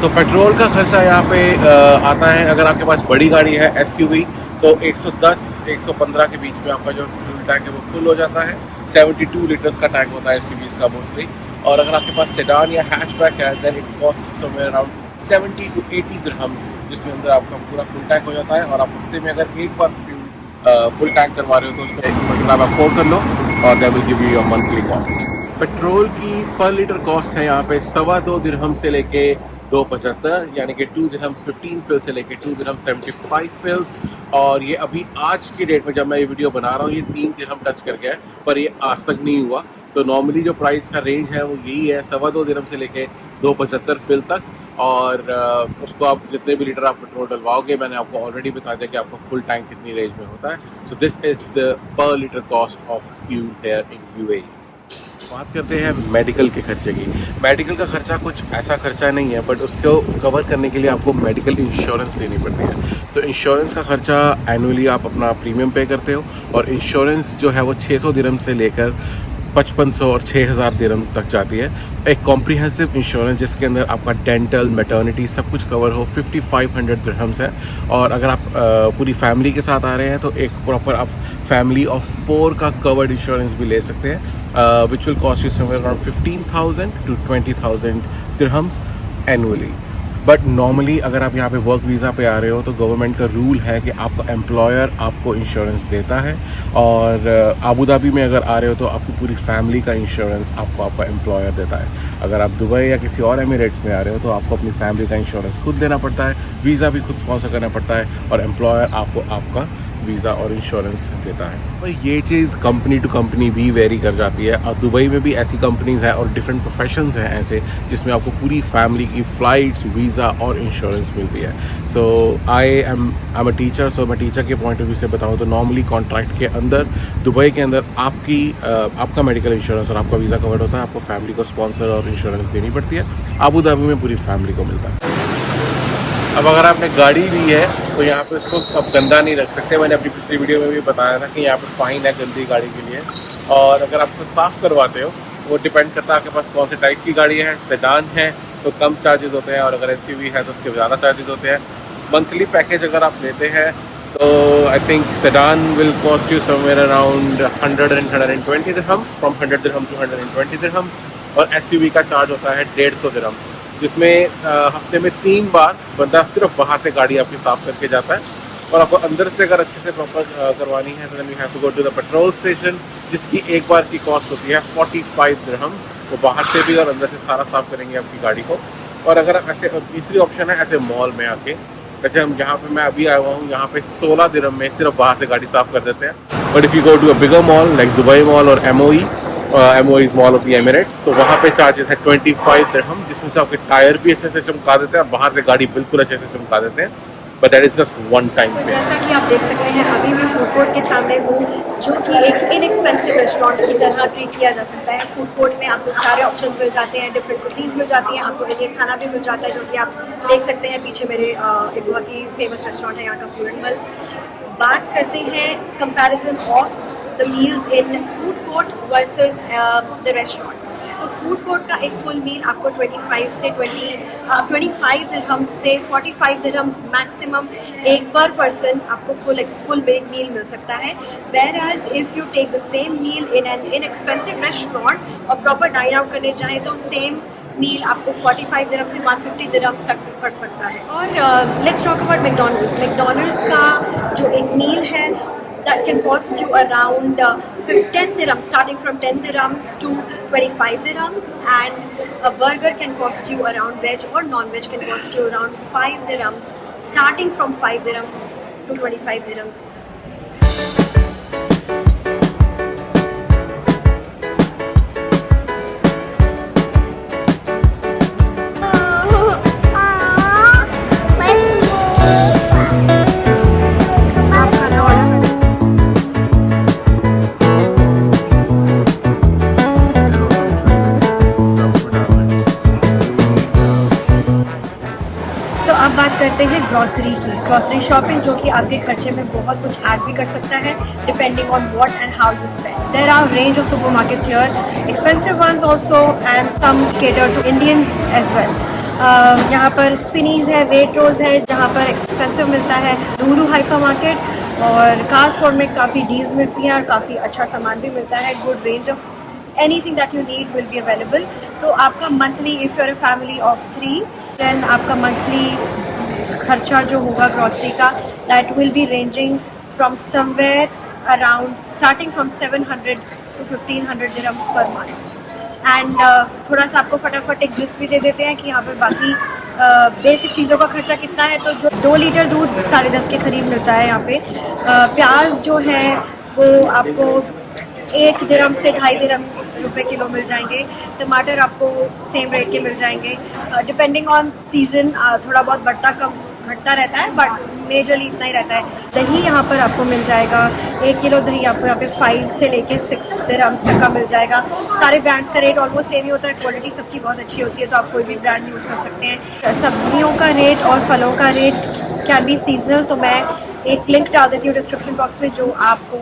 तो पेट्रोल का खर्चा यहाँ पे आता है, अगर आपके पास बड़ी गाड़ी है एसयूवी तो 110-115 के बीच में आपका जो फ्यूल टैंक है वो फुल हो जाता है। 72 लीटर्स का टैंक होता है एसयूवीज़ का मोस्टली। और अगर आपके पास सेडान या हैचबैक है then it cost somewhere around 70 to 80 dirhams, जिसमें अंदर आपका पूरा फुल टैंक हो जाता है। और आप हफ्ते में अगर एक बार फुल टैंक करवा रहे हो तो उसको एक मतलब आप 4 कर लो और they will give you your monthly cost. Petrol की पर लीटर कॉस्ट है यहाँ पे 2.25 दिरहम से लेके 2.75, यानी कि 2 दिरहम 15 फिल से लेके 2 दिरहम 75 फिल्स। और ये अभी आज की डेट में जब मैं ये वीडियो बना रहा हूँ ये 3 दिरहम टच कर गया है, पर ये आज तक नहीं हुआ। तो नॉर्मली जो प्राइस का रेंज है वो यही है 2.25 दिरहम से लेके 2.75 फिल तक। और उसको आप जितने भी लीटर आप पेट्रोल डलवाओगे, मैंने आपको ऑलरेडी बता दिया कि आपका फुल टैंक कितनी रेंज में होता है। सो दिस इज द पर litre cost of fuel here in UAE. बात करते हैं मेडिकल के खर्चे की। मेडिकल का खर्चा कुछ ऐसा खर्चा नहीं है, बट उसको कवर करने के लिए आपको मेडिकल इंश्योरेंस लेनी पड़ती है। तो इंश्योरेंस का खर्चा एनुअली आप अपना प्रीमियम पे करते हो, और इंश्योरेंस जो है वो 600 दिरहम से लेकर 5500 और 6000 दिरहम तक जाती है। एक कॉम्प्रिहेंसिव इंश्योरेंस जिसके अंदर आपका डेंटल, मैटर्निटी सब कुछ कवर हो 5500 दिरहम्स है। और अगर आप पूरी फैमिली के साथ आ रहे हैं तो एक प्रॉपर आप फैमिली ऑफ 4 का कवर्ड इंश्योरेंस भी ले सकते हैं, which will cost you somewhere around 15,000 to 20,000 dirhams annually. But normally अगर आप यहाँ पे वर्क वीज़ा पे आ रहे हो तो गवर्नमेंट का रूल है कि आपका एम्प्लॉयर आपको इंश्योरेंस देता है। और आबू धाबी में अगर आ रहे हो तो आपकी पूरी फैमिली का इंश्योरेंस आपको आपका एम्प्लॉयर देता है। अगर आप दुबई या किसी और एमिरेट्स में आ रहे हो तो आपको अपनी फैमिली का इंश्योरेंस खुद देना पड़ता है, वीज़ा भी खुद स्पॉन्सर करना पड़ता है, और एम्प्लॉयर आपको आपका वीज़ा और इंश्योरेंस देता है। और ये चीज़ कंपनी टू कंपनी भी वेरी कर जाती है। और दुबई में भी ऐसी कंपनीज़ हैं और डिफरेंट प्रोफेशंस हैं ऐसे जिसमें आपको पूरी फैमिली की फ़्लाइट्स, वीज़ा और इंश्योरेंस मिलती है। सो आई एम अ टीचर, सो मैं टीचर के पॉइंट ऑफ व्यू से बताऊँ तो नॉर्मली कॉन्ट्रैक्ट के अंदर दुबई के अंदर आपका मेडिकल इंश्योरेंस और आपका वीज़ा कवर्ड होता है। आपको फैमिली को स्पॉन्सर और इंश्योरेंस देनी पड़ती है। आबू धाबी में पूरी फैमिली को मिलता है। अब अगर आपने गाड़ी ली है तो यहाँ पे उसको अब गंदा नहीं रख सकते। मैंने अपनी पिछली वीडियो में भी बताया था कि यहाँ पे फ़ाइन है गंदी गाड़ी के लिए। और अगर आप उसको साफ़ करवाते हो वो डिपेंड करता है आपके पास कौन से टाइप की गाड़ी है। सेडान है तो कम चार्जेस होते हैं, और अगर एसयूवी है तो उसके ज़्यादा चार्जेस होते हैं। मंथली पैकेज अगर आप लेते हैं तो I think sedan will cost you somewhere around 100 and 120 dirham, from 100 dirham to 120 dirham. और एसयूवी का चार्ज होता है 150 दिरहम, जिसमें हफ्ते में 3 बार बंदा सिर्फ बाहर से गाड़ी आपकी साफ़ करके जाता है। और आपको अंदर से अगर अच्छे से प्रॉपर करवानी है तो then you have to go to the petrol station, जिसकी एक बार की कॉस्ट होती है 45 दिरहम। वो बाहर से भी और अंदर से सारा साफ़ करेंगे आपकी गाड़ी को। और अगर ऐसे तीसरी ऑप्शन है ऐसे मॉल में आके, जैसे हम यहाँ पे मैं अभी आया हुआ हूँ, यहाँ पे 16 दिरहम में सिर्फ बाहर से गाड़ी साफ़ कर देते हैं। But if you go to a bigger mall like Dubai mall और MOE mall of the Emirates, तो वहाँ पे चार्जेस है 25 दिरहम, जिसमें से आपके टायर भी अच्छे से चमका देते हैं और बाहर से गाड़ी बिल्कुल अच्छे से चमका देते हैं। But that is just one time. तो जैसा कि आप देख सकते हैं अभी मैं फूड कोर्ट के सामने हूँ, जो कि एक इनएक्सपेंसिव रेस्टोरेंट की तरह ट्रीट किया जा सकता है। फूड कोर्ट में आपको सारे ऑप्शंस मिल जाते हैं, डिफरेंट कुजीन्स मिल जाती हैं, आपको इंडियन खाना भी मिल जाता है, जो कि आप देख सकते हैं पीछे मेरे एक बहुत ही फेमस रेस्टोरेंट है यहाँ का, पूरनमल। बात करते हैं comparison of the meals in food court versus the restaurants. तो फूड कोर्ट का एक फुल मील आपको 25 दिरहम से 45 दिरहम्स मैक्सिमम एक पर पर्सन आपको फुल मील मिल सकता है। Whereas if you take the same meal in an inexpensive restaurant और प्रॉपर डाइन आउट करने चाहें तो सेम मील आपको 45 दिरहम से 150 दिरहम्स तक पड़ सकता है। और let's talk about McDonald's. McDonald's का जो एक मील है that can cost you around 10 dirhams, starting from 10 dirhams to 25 dirhams, and a burger can cost you around, veg or non-veg can cost you around 5 dirhams, starting from 5 dirhams to 25 dirhams. अब बात करते हैं grocery की। Grocery shopping जो कि आपके खर्चे में बहुत कुछ ऐड भी कर सकता है, depending on what and how you spend. There are range of supermarkets here, expensive ones also and some cater to Indians as well. यहाँ पर स्पिनीज है, वेट्रोज है, जहाँ पर एक्सपेंसिव मिलता है लूलू हाइपर मार्केट, और कारफोर में काफ़ी डील्स मिलती हैं और काफ़ी अच्छा सामान भी मिलता है। Good range of anything that you need will be available. तो आपका monthly, if you are a family of 3, then आपका मंथली खर्चा जो होगा ग्रॉसरी का, that will be ranging from somewhere around starting from 700 to 1500 dirhams per month. And थोड़ा सा आपको फटाफट एक जिस्ट भी दे देते हैं कि यहाँ पर बाकी बेसिक चीज़ों का खर्चा कितना है। तो जो 2 लीटर दूध 10.5 के करीब मिलता है यहाँ पे। प्याज जो है वो आपको 1 दिरहम से 2.5 दिरहम रुपए किलो मिल जाएंगे। टमाटर आपको सेम रेट के मिल जाएंगे। डिपेंडिंग ऑन सीज़न थोड़ा बहुत बढ़ता कम घटता रहता है, बट मेजरली इतना ही रहता है। दही यहाँ पर आपको मिल जाएगा, 1 किलो दही आपको यहाँ पे 5 से लेके 6 दिरहम्स तक का मिल जाएगा। सारे ब्रांड्स का रेट ऑलमोस्ट सेम ही होता है, क्वालिटी सबकी बहुत अच्छी होती है, तो आप कोई भी ब्रांड यूज़ कर सकते हैं। सब्जियों का रेट और फलों का रेट कैन बी सीजनल, तो मैं एक लिंक डाल देती हूँ डिस्क्रिप्शन बॉक्स में जो आपको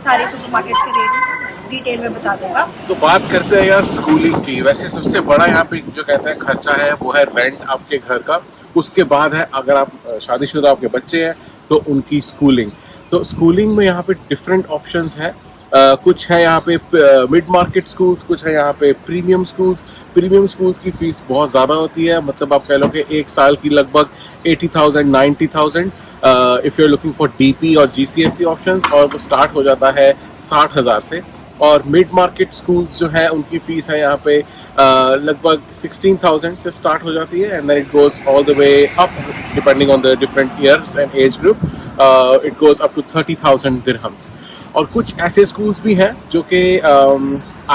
सारे सुपरमार्केट के रेट्स डिटेल में बता दूंगा। तो बात करते हैं यार स्कूलिंग की। वैसे सबसे बड़ा यहाँ पे जो कहते हैं खर्चा है वो है रेंट आपके घर का। उसके बाद है अगर आप शादीशुदा आपके बच्चे हैं तो उनकी स्कूलिंग। तो स्कूलिंग में यहाँ पे डिफरेंट ऑप्शंस हैं। कुछ है यहाँ पे मिड मार्केट स्कूल्स, कुछ है यहाँ पे प्रीमियम स्कूल्स। प्रीमियम स्कूल्स की फीस बहुत ज़्यादा होती है, मतलब आप कह लो कि 1 साल की लगभग 80,000 90,000 if you are looking for DP और GCSE ऑप्शंस, और वो स्टार्ट हो जाता है 60,000 से। और मिड मार्केट स्कूल्स जो है उनकी फीस है यहाँ पे लगभग 16,000 से स्टार्ट हो जाती है, and then it goes all the way up depending on the different years and age group. It goes up to 30,000 dirhams. और कुछ ऐसे स्कूल्स भी हैं जो कि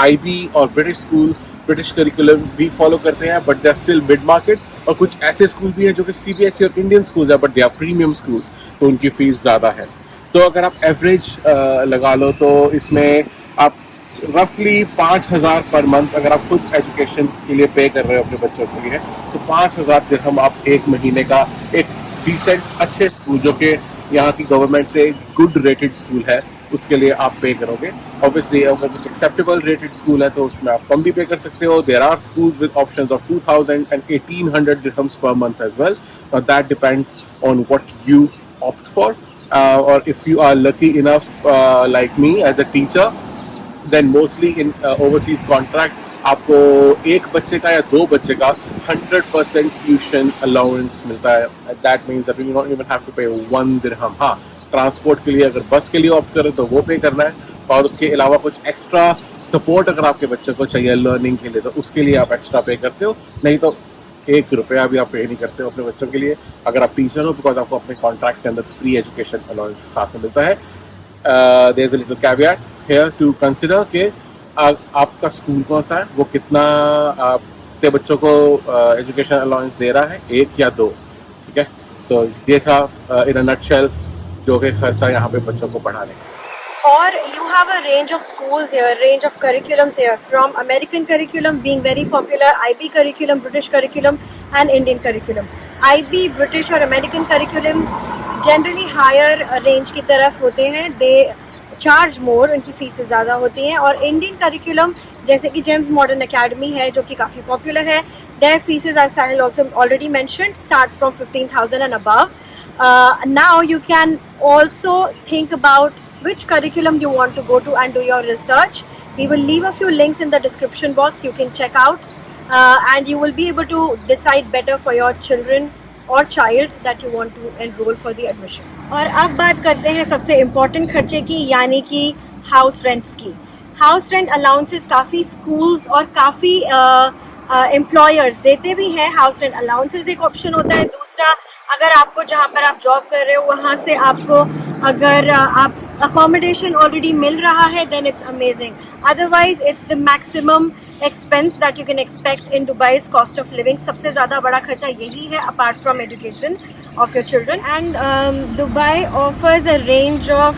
IB और ब्रिटिश करिकुलम भी फॉलो करते हैं, but they are still mid market. और कुछ ऐसे स्कूल भी हैं जो कि CBSE और इंडियन स्कूल्स हैं, but they are premium schools, तो उनकी फीस ज़्यादा है। तो अगर आप एवरेज लगा लो तो इसमें आप रफली 5,000 पर मंथ अगर आप खुद एजुकेशन के लिए पे कर रहे हो अपने बच्चों के लिए, तो 5,000 दिरहम आप एक महीने का एक डिसेंट अच्छे स्कूल जो कि यहाँ की गवर्नमेंट से गुड रेटेड स्कूल है उसके लिए आप पे करोगे। ऑब्वियसली अगर कुछ एक्सेप्टेबल रेटेड स्कूल है तो उसमें आप कम भी पे कर सकते हो। There are schools with options of 2,000 and 1,800 dirhams per month as well, but that depends on what you opt for, or if you are lucky enough like me as a teacher, then mostly in overseas contract आपको एक बच्चे का या 2 बच्चे का 100% tuition allowance मिलता है। That means that you don't even have to pay 1 दिरहम। हाँ, ट्रांसपोर्ट के लिए अगर बस के लिए ऑप्ट करें तो वो पे करना है, और उसके अलावा कुछ एक्स्ट्रा सपोर्ट अगर आपके बच्चे को चाहिए लर्निंग के लिए तो उसके लिए आप एक्स्ट्रा पे करते हो, नहीं तो 1 रुपया भी आप पे नहीं करते हो अपने बच्चों के लिए अगर आप टीचर हो, बिकॉज आपको अपने कॉन्ट्रैक्ट के अंदर फ्री एजुकेशन अलाउंस के साथ में मिलता है। There is a little caveat here to consider कि आपका स्कूल कौन सा है, वो कितना आपके बच्चों को एजुकेशन अलाउंस दे रहा है, 1 या 2। ठीक है, सो ये था इन अ नटशेल जो कि खर्चा यहाँ पे बच्चों को पढ़ाने का। Or you have a range of schools here, range of curriculums here, from American curriculum being very popular, IB curriculum, British curriculum and Indian curriculum. IB, British और American curriculums generally higher range की तरफ होते हैं, they charge more, उनकी फीसें ज़्यादा होती हैं। और Indian curriculum जैसे कि जेम्स मॉडर्न अकेडमी है जो कि काफ़ी पॉपुलर है, their fees as Sahil also already mentioned starts from 15,000 and above. Now you can also think about which curriculum you want to go to and do your research. We will leave a few links in the description box, you can check out and you will be able to decide better for your children or child that you want to enroll for the admission. और अब बात करते हैं सबसे important खर्चे की, यानी कि हाउस रेंट्स की। हाउस रेंट अलाउंसेस काफ़ी स्कूल्स और काफ़ी एम्प्लॉयर्स देते भी हैं। हाउस रेंट अलाउंसेस एक ऑप्शन होता है। दूसरा, अगर आपको जहाँ पर आप जॉब कर रहे हो वहाँ से आपको अगर आप accommodation already मिल रहा है then it's amazing, otherwise it's the maximum expense that you can expect in Dubai's cost of living. सबसे ज़्यादा बड़ा खर्चा यही है apart from education of your children. And Dubai offers a range of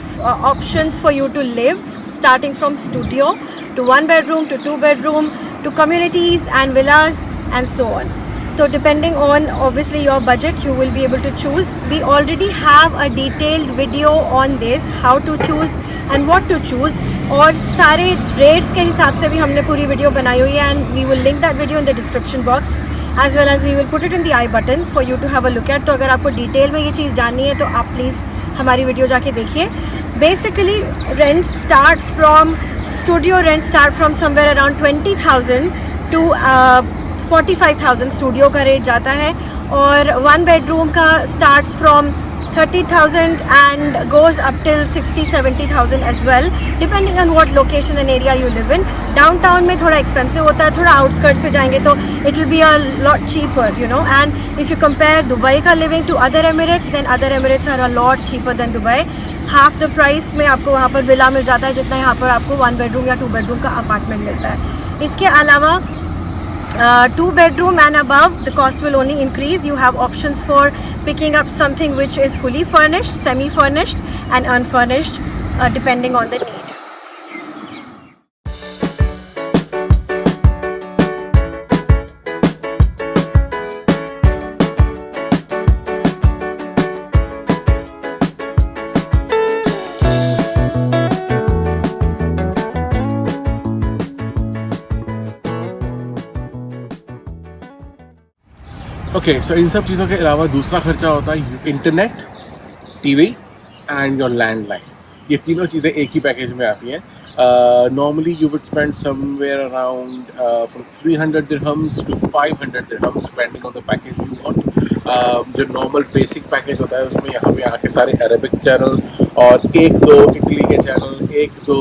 options for you to live, starting from studio to 1 bedroom to 2 bedroom to communities and villas and so on. So depending on obviously your budget, you will be able to choose. We already have a detailed video on this, how to choose and what to choose. और सारे rates के हिसाब से भी हमने पूरी video बनाई हुई है, and we will link that video in the description box. As well as we will put it in the I button for you to have a look at. तो अगर आपको डिटेल में ये चीज़ जाननी है तो आप प्लीज़ हमारी वीडियो जाके देखिए। Basically rent start from studio rent start from somewhere around 20,000 to 45,000 studio का रेट जाता है, और 1 बेडरूम का starts from 30,000 and goes up till 60-70,000 as well, depending on what location and area you live in. Downtown में थोड़ा expensive होता है, थोड़ा outskirts पे जाएंगे तो it will be a lot cheaper, you know. And if you compare Dubai का living to other Emirates, then other Emirates are a lot cheaper than Dubai. Half the price में आपको वहाँ पर विला मिल जाता है जितना यहाँ पर आपको 1 bedroom या 2 bedroom का अपार्टमेंट मिलता है। इसके अलावा 2 bedroom and above, the cost will only increase. You have options for picking up something which is fully furnished, semi-furnished and unfurnished, depending on the need. Okay, so इन सब चीज़ों के अलावा दूसरा खर्चा होता है internet, TV and your landline. ये तीनों चीज़ें एक ही पैकेज में आती हैं। Normally you would spend somewhere around from 300 dirhams to 500 dirhams depending on the package you want. जो नॉर्मल बेसिक पैकेज होता है उसमें यहाँ पे आके सारे अरेबिक चैनल और 1-2 इटली के चैनल, 1-2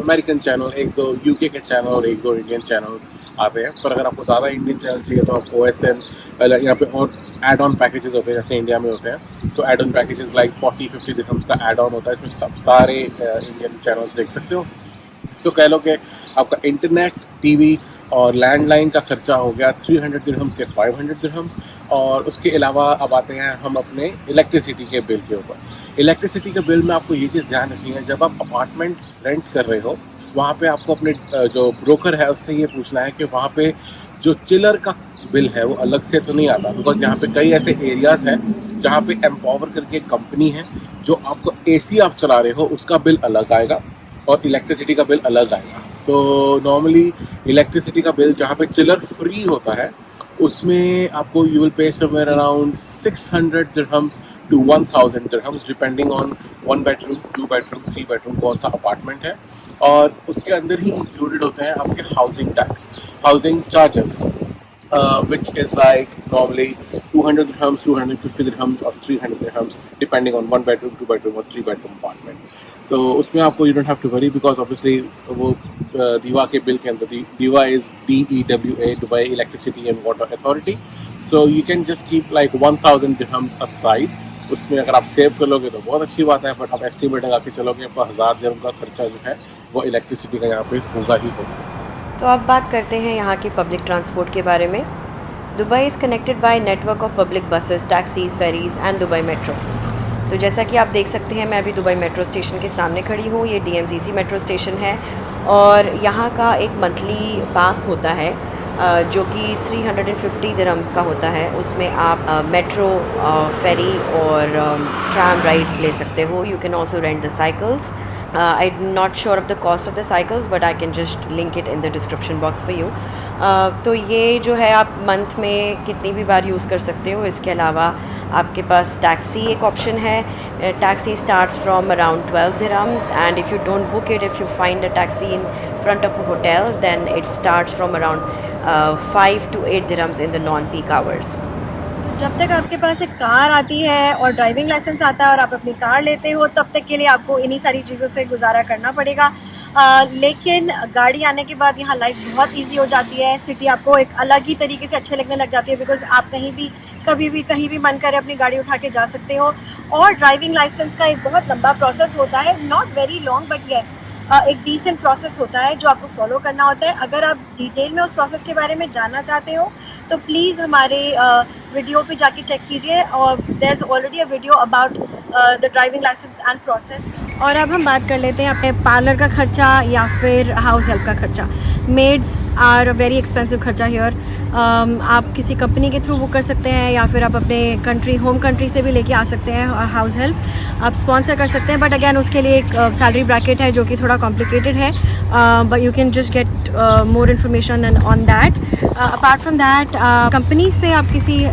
अमेरिकन चैनल, 1-2 यूके के चैनल और 1-2 इंडियन चैनल्स आते हैं। पर अगर आपको ज़्यादा इंडियन चैनल चाहिए तो आपको OSN यहाँ पे और एड ऑन पैकेजेस होते हैं जैसे इंडिया में होते हैं। तो add on packages like 40-50 dirhams का एड ऑन होता है, इसमें सब सारे इंडियन चैनल्स देख सकते हो। सो कह लो कि आपका इंटरनेट, टीवी और लैंडलाइन का खर्चा हो गया 300 dirhams से 500 dirhams। और उसके अलावा अब आते हैं हम अपने इलेक्ट्रिसिटी के बिल के ऊपर। इलेक्ट्रिसिटी के बिल में आपको ये चीज़ ध्यान रखनी है, जब आप अपार्टमेंट रेंट कर रहे हो वहाँ पे आपको अपने जो ब्रोकर है उससे ये पूछना है कि वहाँ पे जो चिलर का बिल है वो अलग से तो नहीं आता, बिकॉज यहाँ पे कई ऐसे एरियाज़ हैं जहाँ पे एम्पावर करके एक कंपनी है जो आपको AC आप चला रहे हो उसका बिल अलग आएगा और इलेक्ट्रिसिटी का बिल अलग आएगा। तो नॉर्मली इलेक्ट्रिसिटी का बिल जहाँ पे चिलर फ्री होता है उसमें आपको you will pay somewhere around 600 dirhams to 1,000 dirhams depending on 1 bedroom, 2 bedroom, 3 bedroom कौन सा अपार्टमेंट है। और उसके अंदर ही इंक्लूडेड होते हैं आपके housing tax, housing charges, which is like normally 200 dirhams, 250 dirhams or 300 dirhams depending on 1 bedroom, 2 bedroom or 3 bedroom apartment. तो उसमें आपको you don't have to worry because obviously वो दीवा के बिल के अंदर दीवा is DEWA, Dubai Electricity and Water Authority. So you can just keep like 1,000 dirhams aside. उसमें अगर आप सेव कर लोगे तो बहुत अच्छी बात है, बट आप एस्टिमेट लगा के चलोगे तो 1000 dirham का खर्चा जो है वो इलेक्ट्रिसिटी का यहाँ पे होगा ही होगा। तो अब बात करते हैं यहाँ की पब्लिक ट्रांसपोर्ट के बारे में। Dubai is connected by network of public buses, taxis, ferries and Dubai metro. तो जैसा कि आप देख सकते हैं मैं अभी दुबई मेट्रो स्टेशन के सामने खड़ी हूँ। ये DMCC मेट्रो स्टेशन है और यहाँ का एक मंथली पास होता है जो कि 350 dirhams का होता है। उसमें आप मेट्रो, फेरी और ट्राम राइड्स ले सकते हो। You can also rent the cycles. I'm not sure of the cost of the cycles, but I can just link it in the description box for you. तो ये जो है आप मंथ में कितनी भी बार यूज़ कर सकते हो। इसके अलावा आपके पास टैक्सी एक ऑप्शन है। Taxi starts from around 12 dirhams and if you don't book it, if you find a taxi in front of a hotel, then it starts from around 5 to 8 dirhams in the non-peak hours. जब तक आपके पास एक car आती है और driving licence आता है और आप अपनी कार लेते हो तब तक के लिए आपको इन्हीं सारी चीज़ों से गुजारा करना पड़ेगा। लेकिन गाड़ी आने के बाद यहाँ लाइफ बहुत इजी हो जाती है। सिटी आपको एक अलग ही तरीके से अच्छे लगने लग जाती है, बिकॉज आप कहीं भी कभी भी कहीं भी मन करे अपनी गाड़ी उठा के जा सकते हो। और ड्राइविंग लाइसेंस का एक बहुत लंबा प्रोसेस होता है, not very long but yes एक डिसेंट प्रोसेस होता है जो आपको फॉलो करना होता है। अगर आप डिटेल में उस प्रोसेस के बारे में जानना चाहते हो तो प्लीज़ हमारे वीडियो पे जाके चेक कीजिए और there is already a video about the driving licence and process. और अब हम बात कर लेते हैं अपने पार्लर का खर्चा या फिर हाउस हेल्प का खर्चा। मेड्स आर वेरी एक्सपेंसिव खर्चा हियर। आप किसी कंपनी के थ्रू बुक कर सकते हैं या फिर आप अपने होम कंट्री से भी लेके आ सकते हैं हाउस हेल्प। आप स्पॉन्सर कर सकते हैं, बट अगैन उसके लिए एक सैलरी ब्रैकेट है जो कि थोड़ा कॉम्प्लिकेटेड है, but you can just get more information on that. Apart from that, company से आप किसी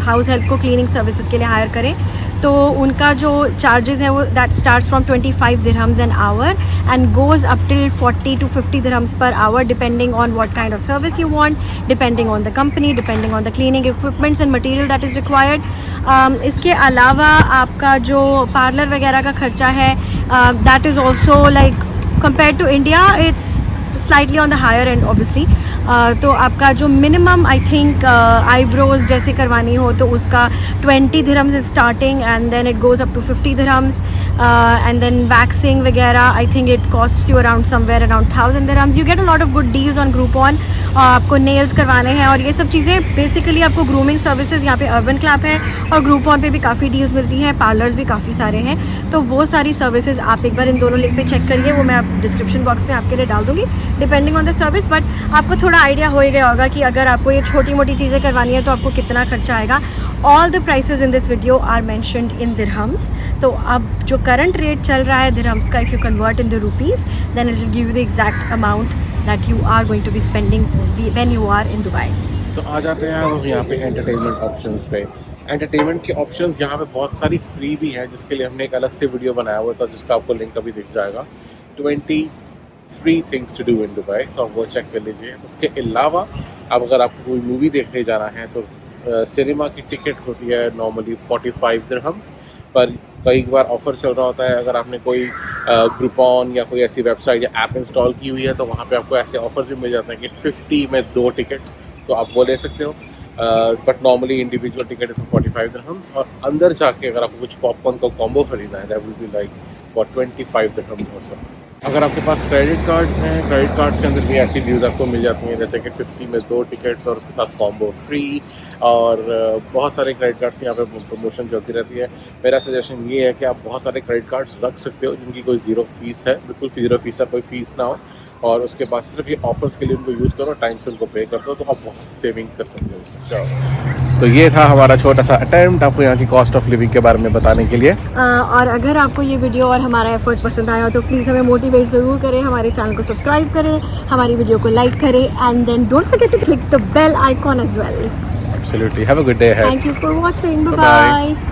हाउस हेल्प को क्लीनिंग सर्विसेज के लिए हायर करें तो उनका जो चार्जेस है वो that starts from 25 dirhams an hour and goes up till 40 to 50 dirhams per hour depending on what kind of service you want, depending on the company, depending on the cleaning equipments and material that is required. इसके अलावा आपका जो parlour वगैरह का खर्चा है that is also like compared to India it's slightly on the higher end obviously. तो आपका जो मिनिमम आई थिंक आईब्रोज जैसे करवानी हो तो उसका 20 dirhams is starting and then it goes up to 50 dirhams and then waxing वगैरह I think it costs you around somewhere around 1000 dirhams. You get a lot of good deals on Groupon. आपको nails करवाने हैं और ये सब चीज़ें basically आपको grooming services यहाँ पे अर्बन क्लैप है और ग्रूपॉन पे भी काफ़ी डील्स मिलती हैं. पार्लर्स भी काफ़ी सारे हैं, तो वो सारी सर्विसेज आप एक बार इन दोनों लिंक पे चेक करिए, वो मैं आप डिस्क्रिप्शन बॉक्स में आपके लिए डाल दूँगी depending on the service. But आपको थोड़ा आइडिया हो ही गया होगा कि अगर आपको ये छोटी मोटी चीज़ें करवानी है तो आपको कितना खर्चा आएगा. All the prices in this video are mentioned in dirhams. तो अब जो करंट रेट चल रहा है दिरहम्स का, if you convert in the rupees then it will give you the exact amount that you are going to be spending when you are in Dubai. तो आ जाते हैं हम यहाँ पे एंटरटेनमेंट ऑप्शंस पे. एंटरटेनमेंट के ऑप्शंस यहाँ पे बहुत सारी फ्री भी है, जिसके लिए हमने एक अलग से वीडियो बनाया हुआ था जिसका आपको लिंक अभी दिख जाएगा. 20 free things to do in Dubai, तो आप वो चेक कर लीजिए. उसके अलावा अब अगर आपको कोई मूवी देखने जाना है तो सिनेमा की टिकट होती है नॉर्मली 45 dirhams, पर कई बार ऑफ़र चल रहा होता है. अगर आपने कोई ग्रुपॉन या कोई ऐसी वेबसाइट या ऐप इंस्टॉल की हुई है तो वहाँ पे आपको ऐसे ऑफर्स भी मिल जाते हैं कि 50 में 2 टिकट्स, तो आप वो ले सकते हो. बट नॉर्मली इंडिविजुअल टिकट इसमें 45 dirhams. और अंदर जाके अगर आपको कुछ पॉपकॉर्न का कॉम्बो खरीदना है that will be like for 25 dirhams और सब. अगर आपके पास क्रेडिट कार्ड्स हैं, क्रेडिट कार्ड्स के अंदर भी ऐसी डील्स आपको मिल जाती हैं जैसे कि 50 में 2 टिकट्स और उसके साथ कॉम्बो फ्री. और बहुत सारे क्रेडिट कार्ड्स की यहाँ पे प्रमोशन चलती रहती है. मेरा सजेशन ये है कि आप बहुत सारे क्रेडिट कार्ड्स रख सकते हो जिनकी कोई ज़ीरो फीस है, बिल्कुल ज़ीरो फीस है, कोई फ़ीस ना हो, और उसके बाद सिर्फ ये ऑफर्स के लिए उनको यूज़ करो, टाइम से उनको पे कर दो, तो आप बहुत सेविंग कर सकते हो इससे. तो ये था हमारा छोटा सा अटेम्प्ट आपको यहाँ की कॉस्ट ऑफ लिविंग के बारे में बताने के लिए. और अगर आपको ये वीडियो और हमारा एफर्ट पसंद आया तो प्लीज़ हमें मोटिवेट ज़रूर करें, हमारे चैनल को सब्सक्राइब करें, हमारी वीडियो को लाइक करें and then don't forget to click the bell icon as well. Absolutely. Have a good day ahead. Thank you for watching. Bye-bye. Bye-bye.